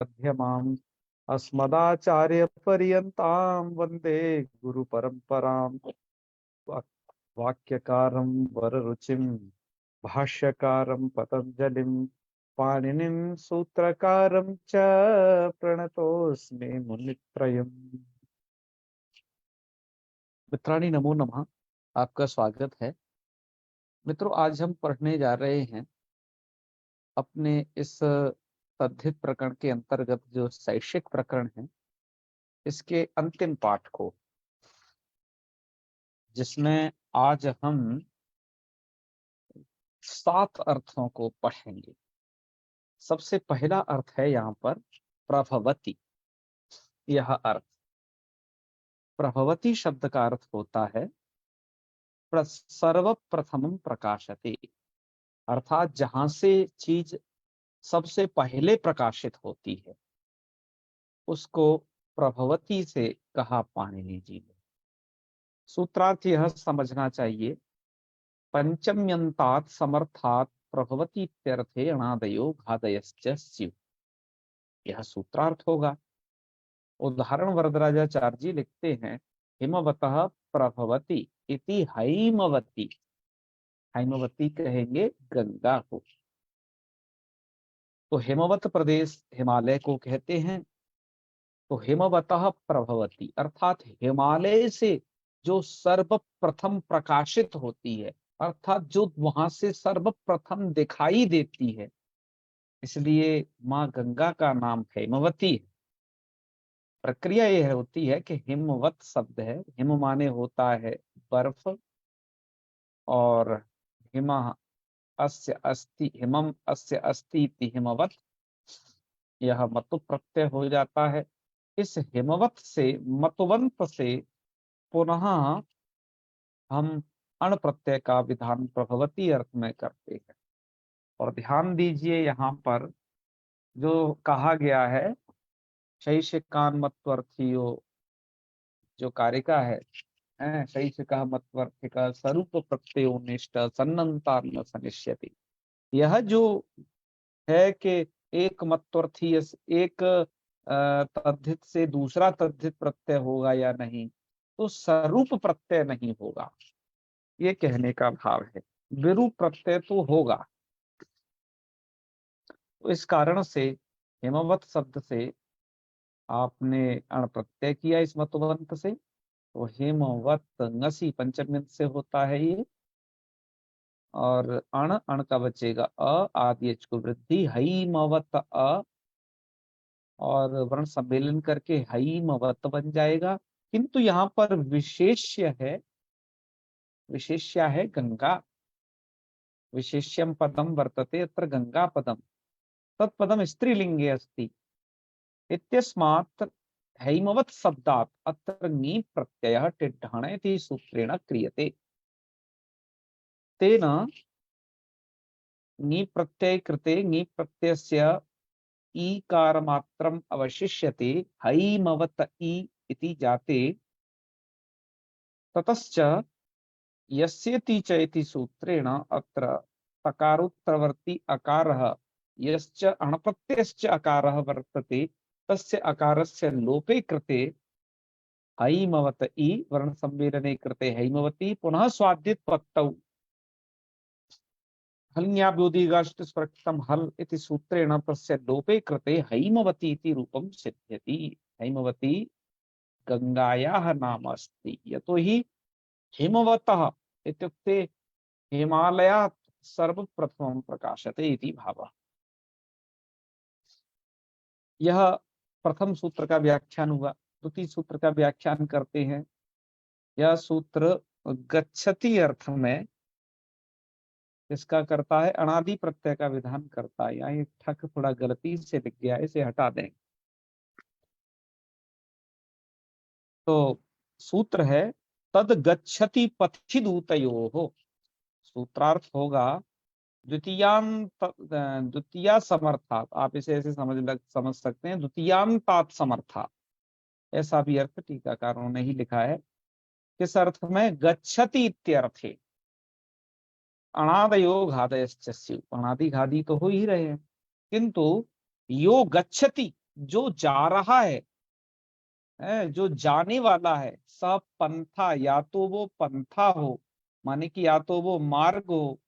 मध्यमाम् अस्मदाचार्यपर्यन्तां वन्दे गुरुपरम्पराम्। वाक्यकारं वररुचिं भाष्यकारं पतञ्जलिं पाणिनिं सूत्रकारं च प्रणतोऽस्मि मुनित्रयम्। मित्राणि नमो नमः। आपका स्वागत है। मित्रों, आज हम पढ़ने जा रहे हैं अपने इस तद्धित प्रकरण के अंतर्गत जो शैक्षिक प्रकरण है, इसके अंतिम पाठ को, जिसमें आज हम 7 अर्थों को पढ़ेंगे। सबसे पहला अर्थ है यहाँ पर प्रभवती। यह अर्थ, प्रभवती शब्द का अर्थ होता है सर्वप्रथमं प्रकाशते, अर्थात जहां से चीज सबसे पहले प्रकाशित होती है उसको प्रभवती से कहा पाणिनि जी ने। सूत्रार्थ यह समझना चाहिए, पंचम्यंतात् समर्थात् प्रभवती इत्यर्थे अणादयो घादयश्च स्युः। यह सूत्रार्थ होगा। उदाहरण वरदराजाचार्य जी लिखते हैं, हिमवतः प्रभवती इति हैमवती। हैमवती कहेंगे गंगा को। तो हिमवत प्रदेश हिमालय को कहते हैं। तो हिमवतः प्रभवती अर्थात हिमालय से जो सर्वप्रथम प्रकाशित होती है, अर्थात जो वहां से सर्वप्रथम दिखाई देती है, इसलिए माँ गंगा का नाम हिमवती है। प्रक्रिया यह होती है कि हिमवत शब्द है, हिम माने होता है बर्फ, और हिम अस्य अस्ति, हिमम अस्य अस्ति इति हिमवत, यह मतु प्रत्यय हो जाता है। इस हिमवत से, मतवंत से पुनः हम अण प्रत्यय का विधान प्रभवती अर्थ में करते हैं। और ध्यान दीजिए, यहाँ पर जो कहा गया है, शैषिकान मत्वर्थियो, जो कारिका है, शैषिका मत्वर्थिका स्वरूप प्रत्ययो निष्ठ सन्नंता न सनिष्यति। यह जो है कि एक मत्वर्थी, एक तद्धित से दूसरा तद्धित प्रत्यय होगा या नहीं, तो स्वरूप प्रत्यय नहीं होगा, ये कहने का भाव है। विरूप प्रत्यय तो होगा। तो इस कारण से हिमवत शब्द से आपने अण प्रत्यय किया इस मतवंत से, तो हिमवत ngसी पंचमी से होता है ये। और अण, अण का बचेगा अ, आदि को वृद्धि, हैमवत अ, और वर्ण सम्मेलन करके हैमवत बन जाएगा। किंतु यहाँ पर विशेष्य है, विशेष्या है गंगा। विशेष्यम पदम वर्तते अत्र गंगा पदम, तत्पदम स्त्रीलिंगे अस्ति इत्यस्मात् हैमवत शब्दात् अत्र ङी प्रत्ययः टिड्ढण इति सूत्रेण क्रियते। तेन ङी प्रत्यय कृते ङी प्रत्ययस्य ईकार मात्रम अवशिष्यते, हैमवत ई इति जाते। ततश्च यस्येति च इति सूत्रेण अत्र तकारोत्तरवर्ती अकारः यश्च अणप्रत्ययश्च अकारः वर्तते, तस्य अकारस्य लोपे कृते हैमवत ई, वर्ण सम्मेलने कृते हैमवती, पुनः स्वादित पत्तौ हल्न्याभ्योदीगाष्ट स्पृक्तम हल इति सूत्रेण तस्य लोपे कृते हैमवती इति रूपं सिद्ध्यति। हैमवती गंगायाः नाम अस्ति। यतो हि हिमवतः इत्युक्ते हिमालयात् सर्वप्रथमं प्रकाशते इति भावः। यह प्रथम सूत्र का व्याख्यान हुआ। द्वितीय सूत्र का व्याख्यान करते हैं। यह सूत्र गच्छति अर्थ में इसका करता है, अनादि प्रत्यय का विधान करता है। यहाँ एक ठक थोड़ा गलती से लिख गया है, इसे हटा दें। तो सूत्र है तद गच्छति पथि दूतयोः। सूत्रार्थ होगा द्वितीया समर्थात। आप इसे ऐसे समझ सकते हैं, द्वितीयांतात समर्थात, ऐसा भी अर्थ टीकाकारों ने ही लिखा है। किस अर्थ में? गच्छति इत्यर्थे अनादयो घादयश्च स्युः। अनादि घादी तो हो ही रहे हैं, किंतु यो गच्छति, जो जा रहा है, जो जाने वाला है, स पंथा, या तो वो पंथा हो, माने कि या तो वो मार्ग हो,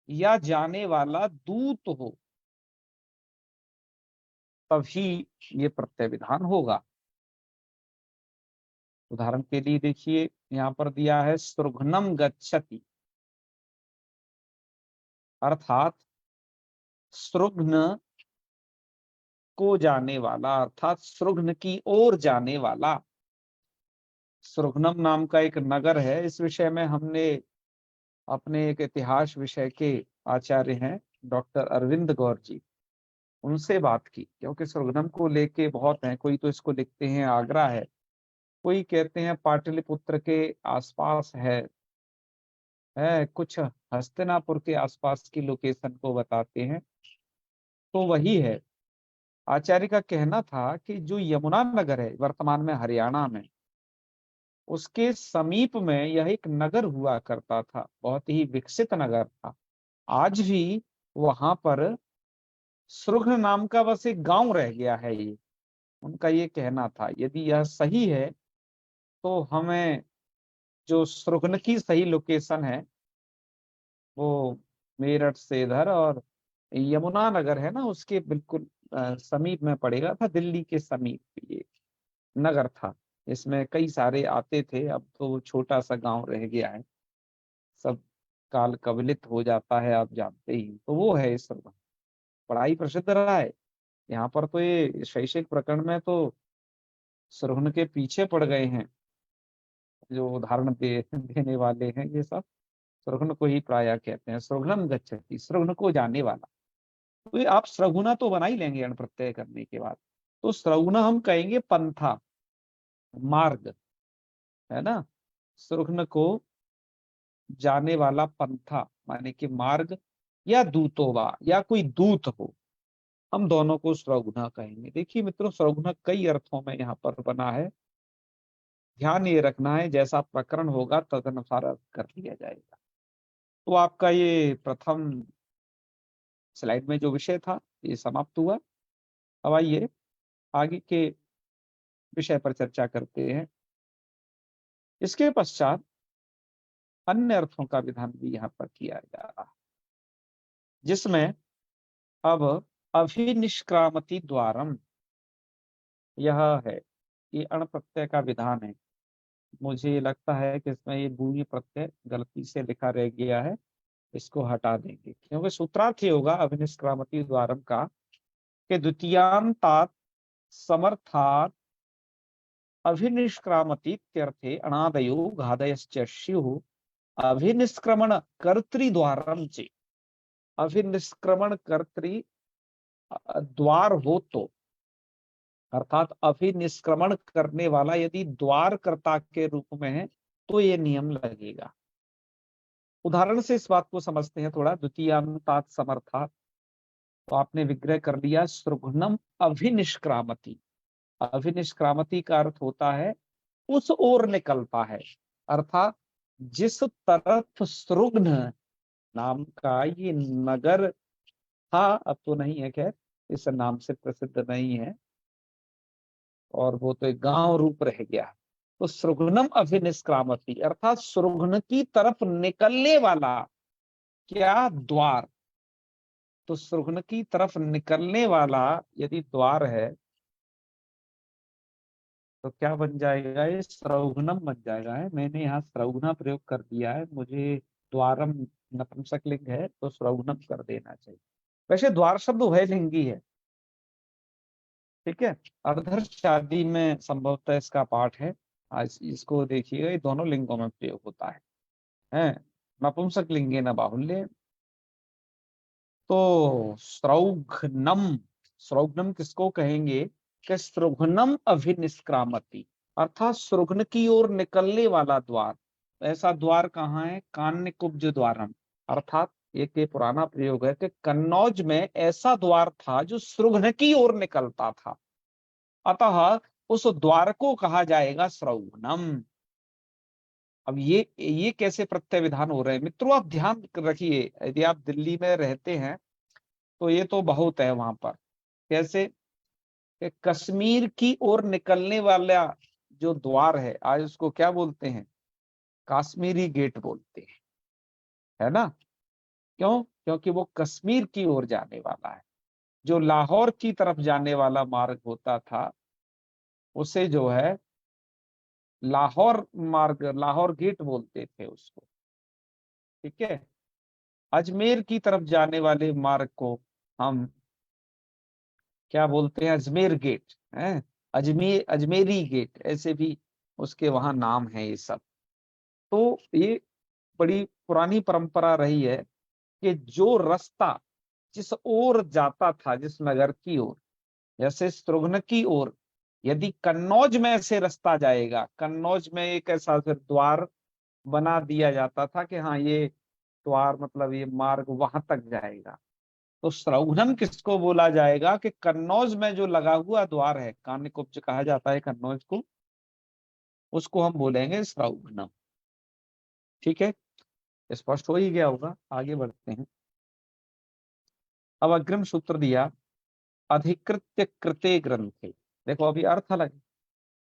या जाने वाला दूत हो, तभी ये प्रत्यय विधान होगा। उदाहरण के लिए देखिए, यहाँ पर दिया है सृघ्नम गच्छति, अर्थात सृघ्न को जाने वाला, अर्थात सृघ्न की ओर जाने वाला। सृघ्नम नाम का एक नगर है। इस विषय में हमने अपने एक इतिहास विषय के आचार्य हैं डॉक्टर अरविंद गौर जी, उनसे बात की, क्योंकि सृघ्नम को लेके बहुत हैं। कोई तो इसको लिखते हैं आगरा है, कोई कहते हैं पाटलिपुत्र के आसपास है, कुछ हस्तिनापुर के आसपास की लोकेशन को बताते हैं। तो वही है। आचार्य का कहना था कि जो यमुना नगर है वर्तमान में हरियाणा में, उसके समीप में यह एक नगर हुआ करता था, बहुत ही विकसित नगर था। आज भी वहां पर सृघ्न नाम का बस एक गांव रह गया है। ये उनका ये कहना था। यदि यह सही है तो हमें जो सृघ्न की सही लोकेशन है वो मेरठ से इधर, और यमुना नगर है ना उसके बिल्कुल समीप में पड़ेगा था। दिल्ली के समीप ये नगर था। इसमें कई सारे आते थे। अब तो वो छोटा सा गांव रह गया है, सब काल कवलित हो जाता है, आप जानते ही। तो वो है इस सब पढ़ाई प्रसिद्ध रहा है। यहाँ पर तो ये शैक्षिक प्रकरण में तो सृघ्न के पीछे पड़ गए हैं जो उदाहरण देने वाले हैं। ये सब सृघ्न को ही प्राय कहते हैं। सृघ्नम गच्छति, सृघ्न को जाने वाला। तो ये आप सृगुना तो बना ही लेंगे अण प्रत्यय करने के बाद। तो सृगुना हम कहेंगे पंथा, मार्ग, है ना। सृघ्न को जाने वाला पंथा माने कि मार्ग, या दूतोवा, या कोई दूत हो, हम दोनों को सृगुना कहेंगे। देखिए मित्रों, सृगुना कई अर्थों में यहाँ पर बना है। ध्यान ये रखना है, जैसा प्रकरण होगा तदनुसार अर्थ कर लिया जाएगा। तो आपका ये प्रथम स्लाइड में जो विषय था ये समाप्त हुआ। अब आइए आगे के विषय पर चर्चा करते हैं। इसके पश्चात अन्य अर्थों का विधान भी यहाँ पर किया जा रहा है, जिसमें अब अभिनिष्क्रामति द्वारम यह है। ये अण प्रत्यय का विधान है। मुझे लगता है कि इसमें ये भूमि प्रत्यय गलती से लिखा रह गया है, इसको हटा देंगे, क्योंकि सूत्रार्थ ये होगा अभिनिष्क्रामति द्वारम का कि द्वितीयांतात समर्थात अभिनिष्क्रामति इत्यर्थे अणादयो घादयश्च स्युः अभिनिष्क्रमण कर्तृद्वारम चे। अभिनिष्क्रमण कर्तृ द्वार हो तो, अर्थात अभिनिष्क्रमण करने वाला यदि द्वार कर्ता के रूप में है तो ये नियम लगेगा। उदाहरण से इस बात को समझते हैं थोड़ा। द्वितीयांतात समर्थात, तो आपने विग्रह कर लिया सृघ्नम अभिनिष्क्रामति। अभिनिष्क्रामति का अर्थ होता है उस ओर निकलता है, अर्थात जिस तरफ सृघ्न नाम का ये नगर था, अब तो नहीं है, खैर इस नाम से प्रसिद्ध नहीं है, और वो तो एक गांव रूप रह गया। तो सृघ्नम अभिनिष्क्रामति अर्थात सृघ्न की तरफ निकलने वाला क्या द्वार। तो सृघ्न की तरफ निकलने वाला यदि द्वार है तो क्या बन जाएगा, ये स्रौघ्नम बन जाएगा। है, मैंने यहाँ स्रौघ्ना प्रयोग कर दिया है, मुझे द्वारम नपुंसक लिंग है तो स्रौघ्नम कर देना चाहिए। वैसे द्वार शब्द उभयलिंगी है, ठीक है। अर्धर शादी में संभवतः इसका पाठ है। आज इसको देखिएगा, ये दोनों लिंगों में प्रयोग होता है। नपुंसक लिंगे न बाहुल्य। तो स्रौघ्नम, स्रौघ्नम किसको कहेंगे कि सृघ्नम अभिनिष्क्रामति, अर्थात सृघ्न की ओर निकलने वाला द्वार। ऐसा द्वार कहाँ है, कान्यकुब्ज द्वारम, अर्थात एक ये पुराना प्रयोग है कि कन्नौज में ऐसा द्वार था जो सृघ्न की ओर निकलता था, अतः उस द्वार को कहा जाएगा सृघ्नम। अब ये कैसे प्रत्यय विधान हो रहे हैं मित्रों, आप ध्यान रखिए। यदि आप दिल्ली में रहते हैं तो ये तो बहुत है वहां पर। कैसे कि कश्मीर की ओर निकलने वाला जो द्वार है, आज उसको क्या बोलते हैं? कश्मीरी गेट बोलते हैं, है ना? क्यों? क्योंकि वो कश्मीर की ओर जाने वाला है। जो लाहौर की तरफ जाने वाला मार्ग होता था उसे जो है लाहौर मार्ग, लाहौर गेट बोलते थे उसको। ठीक है। अजमेर की तरफ जाने वाले मार्ग को हम क्या बोलते हैं? अजमेर गेट है, अजमेरी गेट, ऐसे भी उसके वहां नाम है ये सब। तो ये बड़ी पुरानी परंपरा रही है कि जो रास्ता जिस ओर जाता था, जिस नगर की ओर, जैसे स्त्रुघ्न की ओर यदि कन्नौज में से रास्ता जाएगा, कन्नौज में एक ऐसा फिर द्वार बना दिया जाता था कि हाँ ये द्वार मतलब ये मार्ग वहां तक जाएगा। तो स्त्रौघ्न किसको बोला जाएगा? कि कन्नौज में जो लगा हुआ द्वार है, कान्यकुब्ज कहा जाता है कन्नौज को, उसको हम बोलेंगे स्त्रौघ्न। ठीक है, स्पष्ट हो ही गया होगा। आगे बढ़ते हैं। अब अग्रिम सूत्र दिया, अधिकृत्य कृते ग्रंथे। देखो अभी अर्थ अलग है।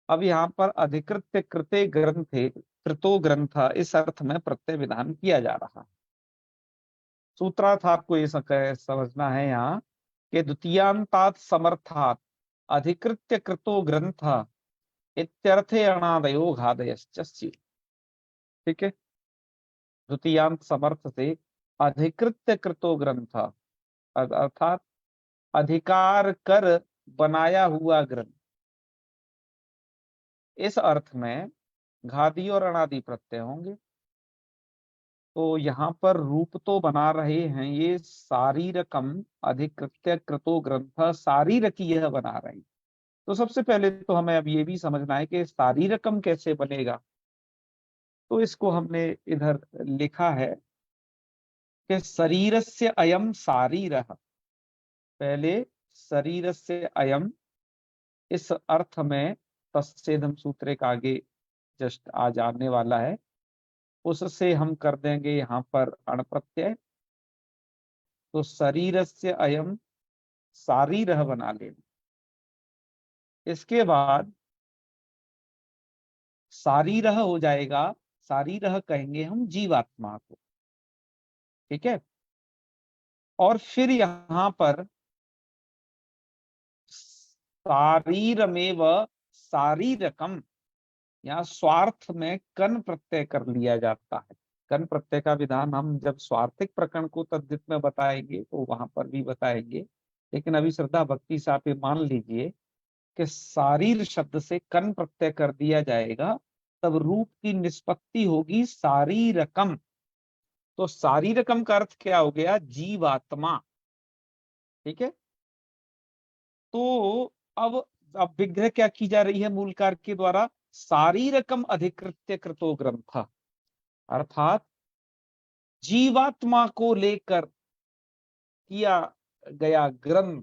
अब यहाँ पर अधिकृत्य कृते ग्रंथे, कृतो ग्रंथ, इस अर्थ में प्रत्यय विधान किया जा रहा है। सूत्रार्थ आपको ये समझना है यहाँ कि द्वितीयांतात समर्थात अधिकृत्य कृतो ग्रंथ इत्यर्थे अणादयो घादयश्च स्युः। ठीक है, द्वितीयांत समर्थ से अधिकृत्य कृतो ग्रंथ अर्थात अधिकार कर बनाया हुआ ग्रंथ, इस अर्थ में घादी और अनादि प्रत्यय होंगे। तो यहाँ पर रूप तो बना रहे हैं ये शारीरकम अधिकृत्य कृतो ग्रंथ, शारीरक यह बना रहे हैं। तो सबसे पहले तो हमें अब ये भी समझना है कि शारीरकम कैसे बनेगा। तो इसको हमने इधर लिखा है कि शरीरस्य अयम शारीरः। पहले शरीरस्य अयम, इस अर्थ में तस्सेदम सूत्र एक आगे जस्ट आ जाने वाला है, उससे हम कर देंगे यहाँ पर अण प्रत्यय। तो शरीरस्य अयम शारीरः बना लेना। इसके बाद शारीरः हो जाएगा, शारीरः कहेंगे हम जीवात्मा को। ठीक है, और फिर यहाँ पर शारीरमेव शारीरकम, यहाँ स्वार्थ में कन प्रत्यय कर लिया जाता है। कन प्रत्यय का विधान हम जब स्वार्थिक प्रकरण को तद्धित में बताएंगे तो वहां पर भी बताएंगे, लेकिन अभी श्रद्धा भक्ति से आप ये मान लीजिए कि शारीर शब्द से कन प्रत्यय कर दिया जाएगा, तब रूप की निष्पत्ति होगी शारीरकम। तो शारीरकम का अर्थ क्या हो गया? जीवात्मा। ठीक है, तो अब विग्रह क्या की जा रही है मूलकार के द्वारा? शारीरकम अधिकृत्य कृतो ग्रंथ, अर्थात जीवात्मा को लेकर किया गया ग्रंथ।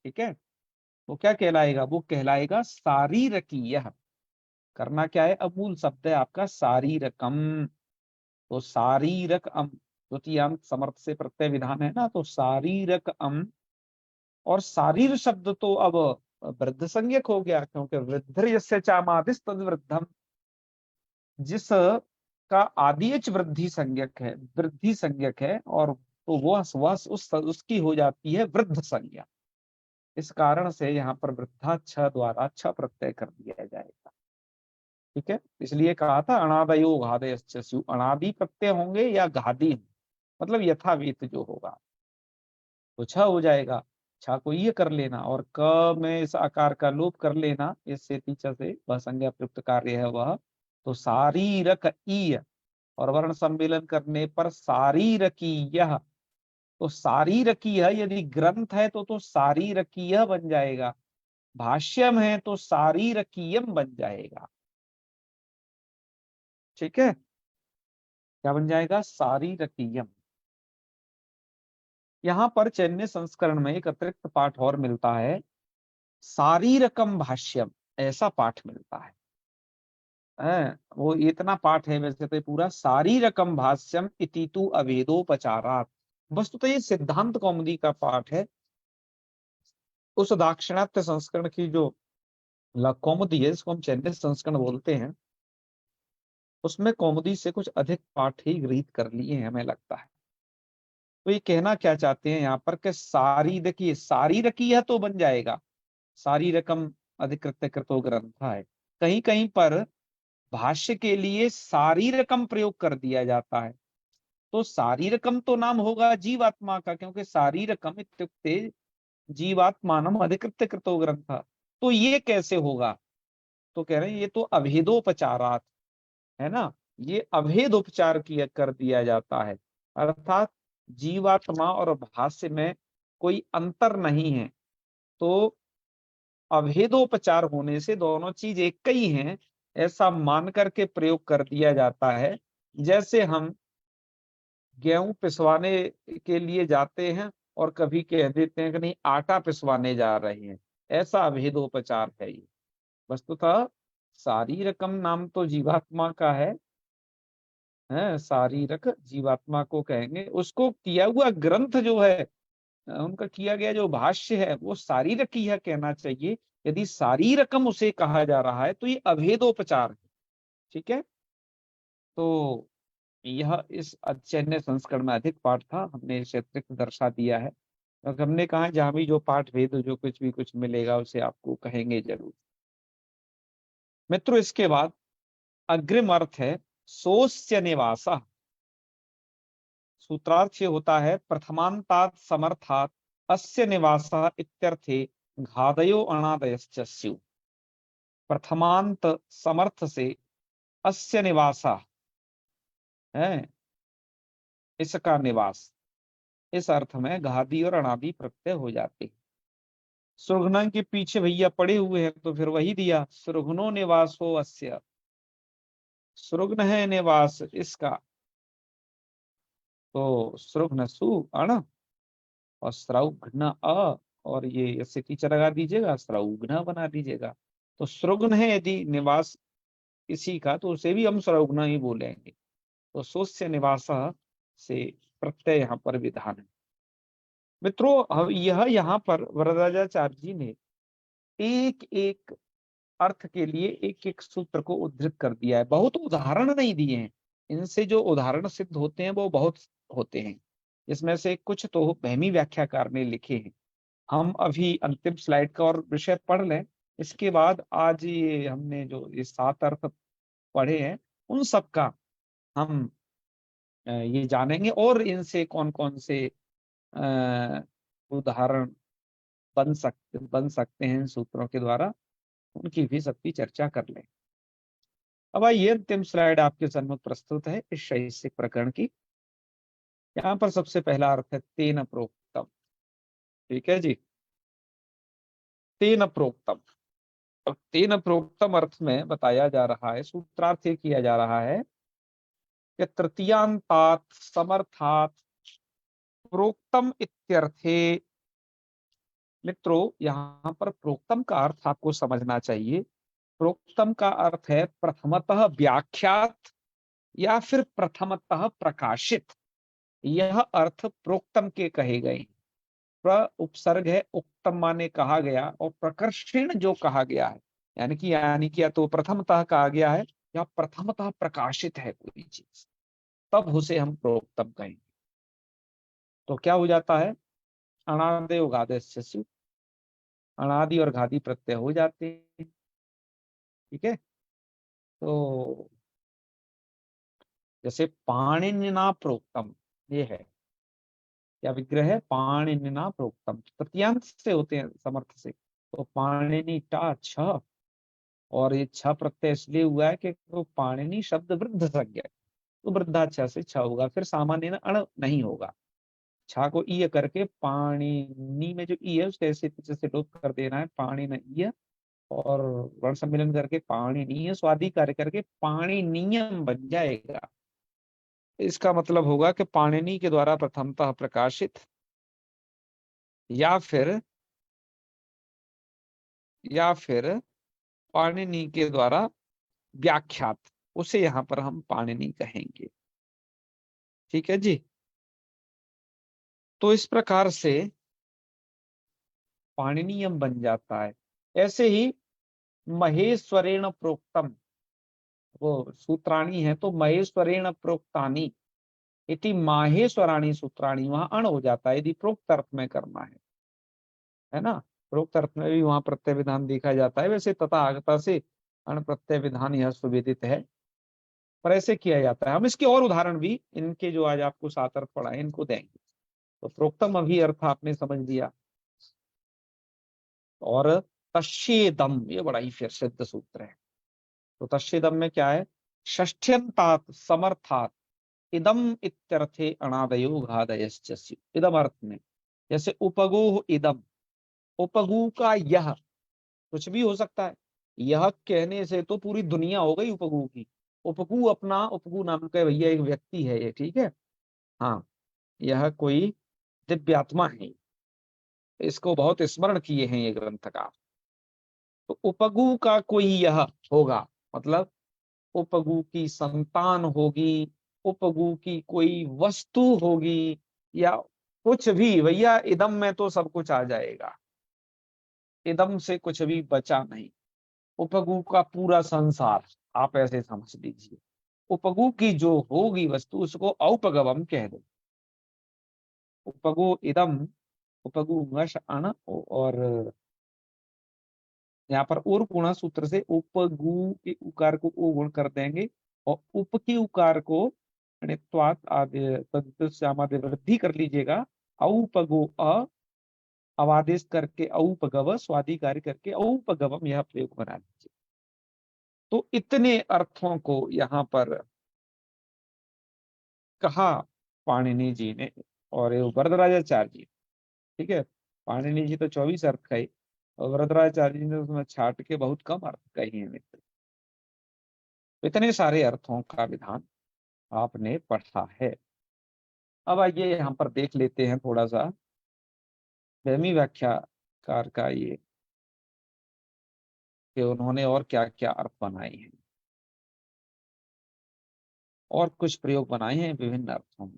ठीक है, वो क्या कहलाएगा? वो कहलाएगा शारीरकीय। करना क्या है? अब मूल शब्द है आपका शारीरकम। तो शारीरक अम, द्वितीयांत समर्थ से प्रत्यय विधान है ना, तो शारीरक अम। और शारीर शब्द तो अब वृद्ध संज्ञक हो गया, क्योंकि वृद्ध यस्य चामादिस तद वृद्धम, जिस का आदिच वृद्धि संज्ञक है, वृद्धि संज्ञक है, और तो वह उसकी हो जाती है वृद्ध संज्ञा। इस कारण से यहाँ पर वृद्धा छ द्वारा छ प्रत्यय कर दिया जाएगा। ठीक है, इसलिए कहा था अनादयो घादयश्च स्युः, अनादि प्रत्यय होंगे या घादी, मतलब यथावीत जो होगा तो छ हो जाएगा। छ को ये कर लेना और क में इस आकार का लोप कर लेना, इससे तीचा से वह संज्ञा प्रयुक्त कार्य है वह। तो शारीरक ईय, और वर्ण सम्मेलन करने पर शारीरकीय। तो शारीरकीय यदि ग्रंथ है तो शारीरकीय बन जाएगा, भाष्यम है तो शारीरकीयम बन जाएगा। ठीक है, क्या बन जाएगा? शारीरकीयम। यहाँ पर चैन्य संस्करण में एक अतिरिक्त पाठ और मिलता है, शारीरकम भाष्यम, ऐसा पाठ मिलता है। वो इतना पाठ है वैसे तो पूरा शारीरकम भाष्यम इति तु अभेदोपचारात्। वस्तुतः ये सिद्धांत कौमुदी का पाठ है, उस दाक्षिणात्य संस्करण की जो कौमुदी है, जिसको हम चैन्य संस्करण बोलते हैं, उसमें कौमुदी से कुछ अधिक पाठ ही गृहीत कर लिए हैं हमें लगता है। तो ये कहना क्या चाहते हैं यहाँ पर कि सारी, देखिए शारीरकी है तो बन जाएगा, शारीरकम अधिकृत्य कृतो ग्रंथ है। कहीं कहीं पर भाष्य के लिए शारीरकम प्रयोग कर दिया जाता है, तो शारीरकम तो नाम होगा जीवात्मा का, क्योंकि शारीरकम इत्युक्ते जीवात्मानम अधिकृत्य कृतो ग्रंथ। तो ये कैसे होगा? तो कह रहे हैं ये तो अभेदोपचारात है ना, ये अभेद उपचार किया कर दिया जाता है, अर्थात जीवात्मा और भाष्य में कोई अंतर नहीं है। तो अभेदोपचार होने से दोनों चीज एक ही हैं, ऐसा मान करके प्रयोग कर दिया जाता है। जैसे हम गेहूं पिसवाने के लिए जाते हैं और कभी कह देते हैं कि नहीं आटा पिसवाने जा रहे हैं, ऐसा अभेदोपचार है ये। वस्तुतः शारीरकम नाम तो जीवात्मा का है, शारीरक जीवात्मा को कहेंगे। उसको किया हुआ ग्रंथ जो है, उनका किया गया जो भाष्य है वो शारीरक ही है कहना चाहिए। यदि शारीरकम उसे कहा जा रहा है तो ये अभेदोपचार है। ठीक है, तो यह इस अच्छे संस्करण में अधिक पाठ था, हमने इसे अतिरिक्त दर्शा दिया है। और हमने कहा जहां भी जो पाठ भेद जो कुछ भी कुछ मिलेगा उसे आपको कहेंगे जरूर। मित्रों, इसके बाद अग्रिम अर्थ है सोस्य निवास। सूत्रार्थ ये होता है प्रथमांतात् समर्थात् अस्य निवासः इत्यर्थे घादयो अणादयश्च स्युः। प्रथमांत समर्थ से अस्य निवासः है, इसका निवास, इस अर्थ में घादी और अणादि प्रत्यय हो जाते हैं। सुरघना के पीछे भैया पड़े हुए हैं तो फिर वही दिया, सुरघनो निवासो अस्य, सुरघ्न है निवास इसका, तो सुरघ्न सु अण और श्रौघ्न अ, और ये ऐसे टीचर लगा दीजिएगा, श्रौघ्न बना दीजिएगा। तो श्रृघ्न है यदि निवास किसी का तो उसे भी हम श्रौघ्न ही बोलेंगे। तो सोस्य निवास से प्रत्यय यहाँ पर विधान है। मित्रों, यह यहाँ पर वरदाचार्य जी ने एक एक अर्थ के लिए एक एक सूत्र को उद्धृत कर दिया है, बहुत उदाहरण नहीं दिए हैं। इनसे जो उदाहरण सिद्ध होते हैं वो बहुत होते हैं, इसमें से कुछ तो भैमी व्याख्याकार ने लिखे हैं। हम अभी अंतिम स्लाइड का और विषय पढ़ लें, इसके बाद आज ये हमने जो ये 7 अर्थ पढ़े हैं उन सब का हम ये जानेंगे, और इनसे कौन कौन से उदाहरण बन सकते हैं इन सूत्रों के द्वारा, उनकी भी सबकी चर्चा कर लें। अब आइए, अंतिम स्लाइड आपके सम्मुख प्रस्तुत है इस शैक्षिक प्रकरण की। यहाँ पर सबसे पहला अर्थ है तेन प्रोक्तम। ठीक है जी, तेन प्रोक्तम। अब तेन प्रोक्तम अर्थ में बताया जा रहा है, सूत्रार्थ ये किया जा रहा है कि तृतीयांतात समर्थात प्रोक्तम इत्यर्थे। मित्रों, यहाँ पर प्रोक्तम का अर्थ आपको समझना चाहिए। प्रोक्तम का अर्थ है प्रथमतः व्याख्यात या फिर प्रथमतः प्रकाशित, यह अर्थ प्रोक्तम के कहे गए। प्र उपसर्ग है, उक्तम माने कहा गया, और प्रकर्षण जो कहा गया है, यानी कि या तो प्रथमतः कहा गया है या प्रथमतः प्रकाशित है कोई चीज, तब उसे हम प्रोक्तम कहेंगे। तो क्या हो जाता है, अणादि उगादि स्यु, अणादि और घादी प्रत्यय हो जाते हैं। ठीक है, तो जैसे पाणिनिना प्रोक्तम, ये है क्या विग्रह है, पाणिनिना प्रोक्तम, तृतीयांत से होते हैं समर्थ से, तो पाणिनि टा छ, और ये छ प्रत्यय इसलिए हुआ है कि वो पाणिनि शब्द वृद्ध संज्ञा है, तो वृद्धाक्ष से छ होगा, फिर सामान्य ना अण नहीं होगा। छा को ईय करके पाणिनि में जो ई है उसके ऐसे पीछे से लोप कर देना है, पाणी न ईय, और वर्ण सम्मिलन करके पाणिनीय स्वादि कार्य करके पाणिनीयम बन जाएगा। इसका मतलब होगा कि पाणिनि के द्वारा प्रथमतः प्रकाशित या फिर पाणिनि के द्वारा व्याख्यात, उसे यहाँ पर हम पाणिनि कहेंगे। ठीक है जी, तो इस प्रकार से पाणिनीयम बन जाता है। ऐसे ही महेश्वरेण प्रोक्तम, वो सूत्राणी है तो महेश्वरेण प्रोक्तानी इति माहेश्वराणी सूत्राणी, वहां अण हो जाता है यदि प्रोक्त अर्थ में करना है ना। प्रोक्त अर्थ में भी वहां प्रत्यय विधान देखा जाता है। वैसे तथा आगता से अण प्रत्यय विधान यह सुविदित है, पर ऐसे किया जाता है। हम इसके और उदाहरण भी इनके जो आज आपको 7 अर्थ पढ़ाए इनको देंगे। तो प्रोक्तम अभी अर्थ आपने समझ लिया। और तस्येदम, ये बड़ा ही फिर सिद्ध सूत्र है। तो तस्येदम में क्या है, षष्ठ्यंतात समर्थात इदम इत्यर्थे अणादयो घादयश्च स्युः। इदम अर्थ में जैसे उपगो इदम, उपगु का यह कुछ भी हो सकता है। यह कहने से तो पूरी दुनिया हो गई उपगु की। उपगु अपना, उपगु नाम का भैया एक व्यक्ति है ये, ठीक है। हाँ, यह कोई दिव्यात्मा है, इसको बहुत स्मरण किए हैं ये ग्रंथकार। तो उपगु का कोई यह होगा, मतलब उपगु की संतान होगी, उपगु की कोई वस्तु होगी, या कुछ भी भैया, इदम में तो सब कुछ आ जाएगा, इदम से कुछ भी बचा नहीं। उपगु का पूरा संसार, आप ऐसे समझ लीजिए। उपगु की जो होगी वस्तु उसको औपगवम कह दो। उपगु इदम, उपगु वश अण, और यहाँ पर और गुणा सूत्र से उपगु के उकार को ओ गुण कर देंगे, और उप के उकार को णित्वात् आदि तद्श्यामादि वृद्धि कर लीजिएगा। औपगो अ, अवादेश करके औपगव, स्वादिकारी करके औपगवम, यह प्रयोग बना लीजिए। तो इतने अर्थों को यहाँ पर कहा पाणिनि जी ने, और ये वरदराजाचार्य जी, ठीक है। पाणिनि जी तो 24 अर्थ कहे, और वरदराजाचार्य जी ने उसमें छाट के बहुत कम अर्थ कहे हैं मित्र। इतने सारे अर्थों का विधान आपने पढ़ा है। अब आइए यहाँ पर देख लेते हैं थोड़ा सा ब्रह्मी व्याख्याकार का ये, कि उन्होंने और क्या क्या अर्थ बनाए हैं, और कुछ प्रयोग बनाए हैं विभिन्न अर्थों में।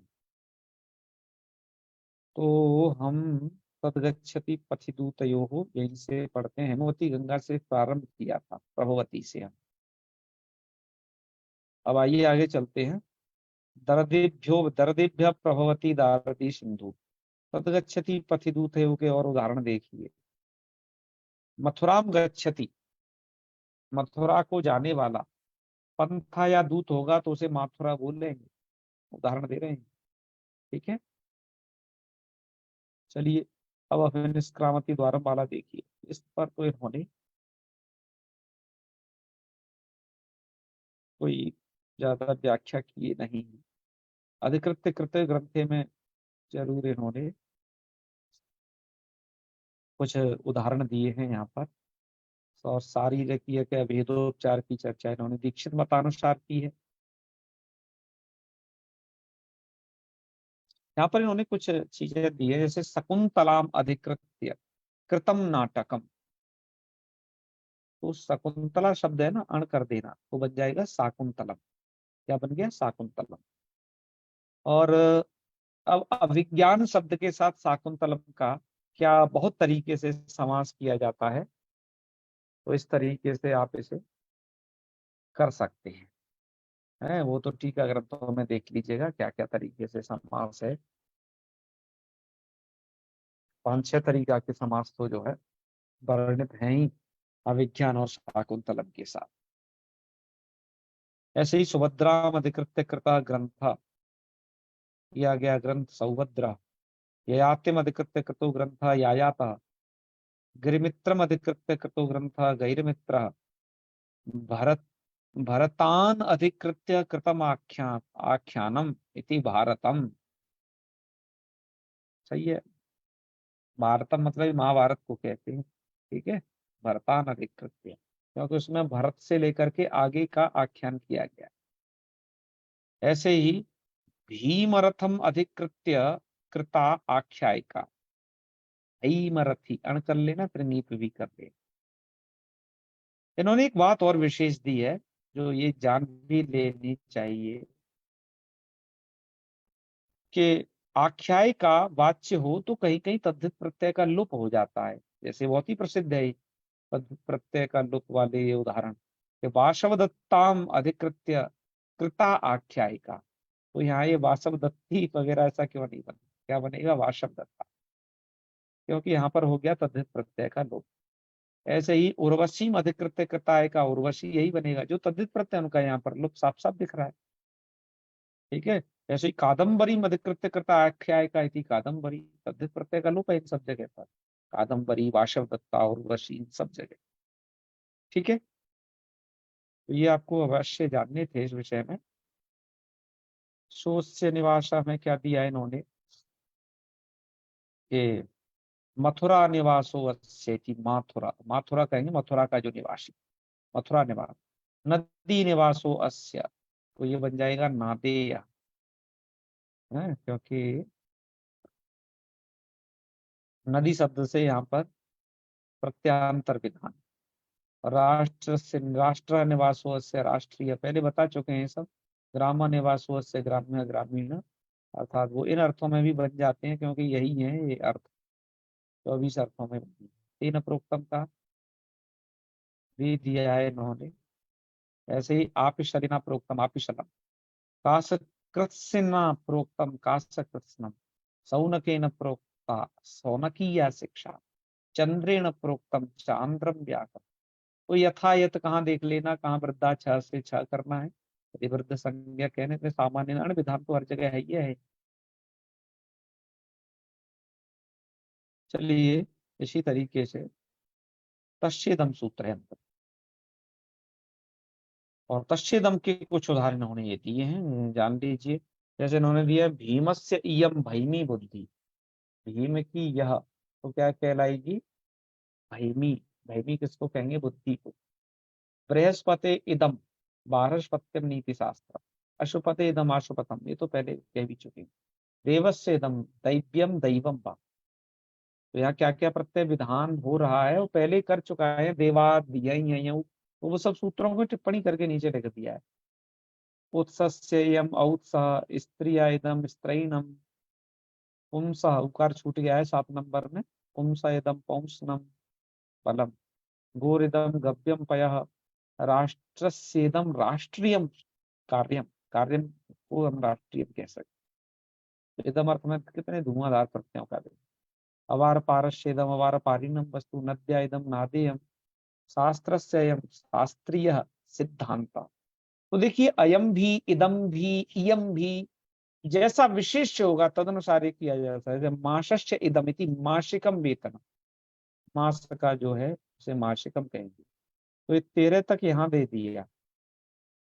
तो हम तदगच्छति पथिदूतयोः यहीं से पढ़ते हैं। हेमवती गंगा से प्रारंभ किया था, प्रभवती से हम। अब आइए आगे चलते हैं। दरदेभ्य प्रभवती दारती सिंधु, तदगच्छति पथिदूतयोः के और उदाहरण देखिए। मथुराम गच्छति, मथुरा को जाने वाला, पंथा या दूत होगा तो उसे मथुरा बोल लेंगे, उदाहरण दे रहे हैं, ठीक है। चलिए अब हमें निष्क्रामति द्वारा माला देखिए। इस पर तो इन्होंने कोई ज्यादा व्याख्या की नहीं है। अधिकृत्य कृत्य ग्रंथे में जरूर इन्होंने कुछ उदाहरण दिए हैं यहाँ पर। और शारीरिक के भेदोपचार की चर्चा इन्होंने दीक्षित मतानुसार की है। यहाँ पर इन्होंने कुछ चीजें दी है, जैसे शकुंतलाम अधिकृत्य कृतम नाटकम। तो शकुंतला शब्द है ना, अण कर देना तो बन जाएगा शाकुंतलम। क्या बन गया, शाकुंतलम। और अब अभिज्ञान शब्द के साथ शाकुंतलम का क्या बहुत तरीके से समास किया जाता है, तो इस तरीके से आप इसे कर सकते हैं। वो तो टीका ग्रंथों में देख लीजिएगा क्या क्या तरीके से समास है। 5-6 तरीका के समास तो जो है वर्णित है ही अभिज्ञान और शाकुंतलम के साथ। ऐसे ही सुभद्राम अधिकृत्य कृता ग्रंथ, किया गया ग्रंथ सौभद्रा। ययातिम अधिकृत्य कृतो ग्रंथ यायाता। गिरिमित्रम अधिकृत्य कृतो ग्रंथ गैरमित्र। भरत भरतान अधिकृत्य कृतम आख्यानम इति भारतम। सही है। भारतम मतलब महाभारत को कहते हैं, ठीक है। भरतान अधिकृत्य, क्योंकि उसमें भरत से लेकर के आगे का आख्यान किया गया। ऐसे ही भीमरथम अधिकृत्य कृता आख्यायिका। भीमरथी अण कर लेना, फिर नीप भी कर ले। इन्होंने एक बात और विशेष दी है जो ये जान भी लेनी चाहिए, कि आख्याय का वाच्य हो तो कहीं कहीं तद्धित प्रत्यय का लोप हो जाता है। जैसे बहुत ही प्रसिद्ध है ये तद्धित प्रत्यय का लुक वाले ये उदाहरण कि वासवदत्ताम अधिकृत्य कृता आख्यायिका। तो यहाँ ये वासव दत्ती वगैरह ऐसा क्यों नहीं बना, क्या बनेगा वासव दत्ता, क्योंकि यहाँ पर हो गया तद्धित प्रत्यय का लोप। ऐसे ही उर्वशी अधिकृत्य कृताय का उर्वशी यही बनेगा, जो तद्धित प्रत्यय उनका यहाँ पर लोप साफ साफ दिख रहा है। ठीक है, ऐसे ही कादम्बरी अधिकृत्य कृता आख्याय का इति कादम्बरी, तद्धित प्रत्यय का लोप है इन सब जगह पर, कादम्बरी वासव दत्ता उर्वशी इन सब जगह। ठीक है, तो ये आपको अवश्य जानने थे इस विषय में। शोष्य निवासा में क्या दिया इन्होंने कि मथुरा निवासो अस्येति, माथुरा, माथुरा कहेंगे मथुरा का जो निवासी, मथुरा निवास। नदी निवासो अस्य, तो ये बन जाएगा नादेय है, क्योंकि नदी शब्द से यहाँ पर प्रत्यांतर विधान। राष्ट्र से राष्ट्र निवासो अस्य राष्ट्रीय, पहले बता चुके हैं सब। ग्राम निवासो अस्य ग्राम्य ग्रामीण, अर्थात वो इन अर्थों में भी बन जाते हैं क्योंकि यही है ये अर्थ, 24 अर्थों में। तीन प्रोक्तम का भी दिया है इन्होंने। ऐसे ही आपिशलिना प्रोक्तम आपिशलम, काशकृत्सिना प्रोक्तम काशकृत्स्नम, सौनकेन प्रोक्ता सौनकीया शिक्षा, चंद्रेण प्रोक्तम चांद्रम व्याकरण। तो यथायथ कहाँ देख लेना, कहाँ वृद्धा छ से छ करना है। यदि वृद्ध संज्ञा कहने से सामान्य अण विधान तो हर जगह है ही है। चलिए इसी तरीके से तस्येदम सूत्र है अंतर, और तस्येदम के कुछ उदाहरण उन्होंने ये दिए हैं, जान लीजिए। जैसे इन्होंने दिया भीमस्य इयम भैमी बुद्धि, भीम की यह तो क्या कहलाएगी भैमी, भैमी किसको कहेंगे बुद्धि को। बृहस्पति इदम बारहस्पत्यम नीति शास्त्र, अशुपते इदम आशुपतम, ये तो पहले कह भी चुके हैं। देवस्य इदम दैव्यम दैवम वा, तो यहाँ क्या क्या प्रत्यय विधान हो रहा है वो पहले कर चुका है, देवाद यही, तो वो सब सूत्रों को टिप्पणी करके नीचे लिख दिया है। उत्सस्ययम औत्सः स्त्रिया इदम स्त्रैणम, पुंसः उकार छूट गया है 7 नंबर में, पुंसा इदम पौंसनम बलम, गोरिदम गव्यम पयः, राष्ट्रस्येदम राष्ट्रीयम कार्यम, कार्यम को हम राष्ट्रीय कह सकते हैं। इदम अर्थ में कितने धुआंधार प्रत्ययों का भी। अवार पारस्येदम अवार पारिणम वस्तु, नद्या इदम नादेयम, शास्त्रस्ययम शास्त्रीय सिद्धांत। तो देखिए अयम भी इदम भी इयम भी जैसा विशेष्य होगा तदनुसार ही किया जाता है। जैसे मासस्य इदमिति मासिकम वेतन, मास का जो है उसे मासिकम कहेंगे। तो ये 13 तक यहाँ दे दिया,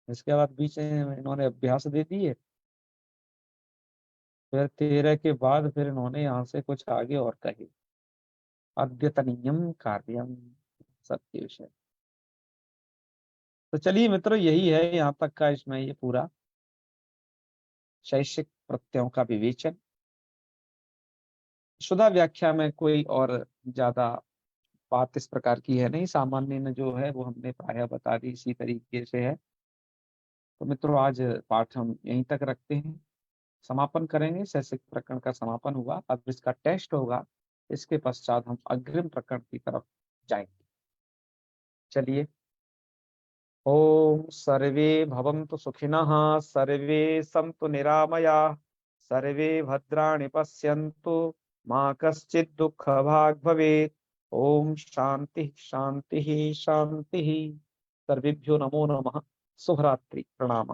इसके बाद बीच में इन्होंने अभ्यास दे दिए, फिर 13 के बाद फिर इन्होंने यहाँ से कुछ आगे और कहे, अद्यतनीयम कार्यम सत्य विषय। तो चलिए मित्रों यही है यहाँ तक का इसमें ये पूरा शैक्षिक प्रत्ययों का विवेचन। शुद्धा व्याख्या में कोई और ज्यादा बात इस प्रकार की है नहीं, सामान्य में जो है वो हमने प्रायः बता दी, इसी तरीके से है। तो मित्रों आज पाठ हम यहीं तक रखते हैं, समापन करेंगे। शैक्षिक प्रकरण का समापन हुआ, अब इसका टेस्ट होगा, इसके पश्चात हम अग्रिम प्रकरण की तरफ जाएंगे। चलिए, ओम सर्वे भवन्तु सुखिनः, सर्वे सन्तु निरामयाः, सर्वे भद्राणि पश्यन्तु, मा कश्चित् दुःखभाग् भवेत्। ओम शांति शांति शांति। सर्वेभ्यो नमो नमः। शुभरात्रि, प्रणाम।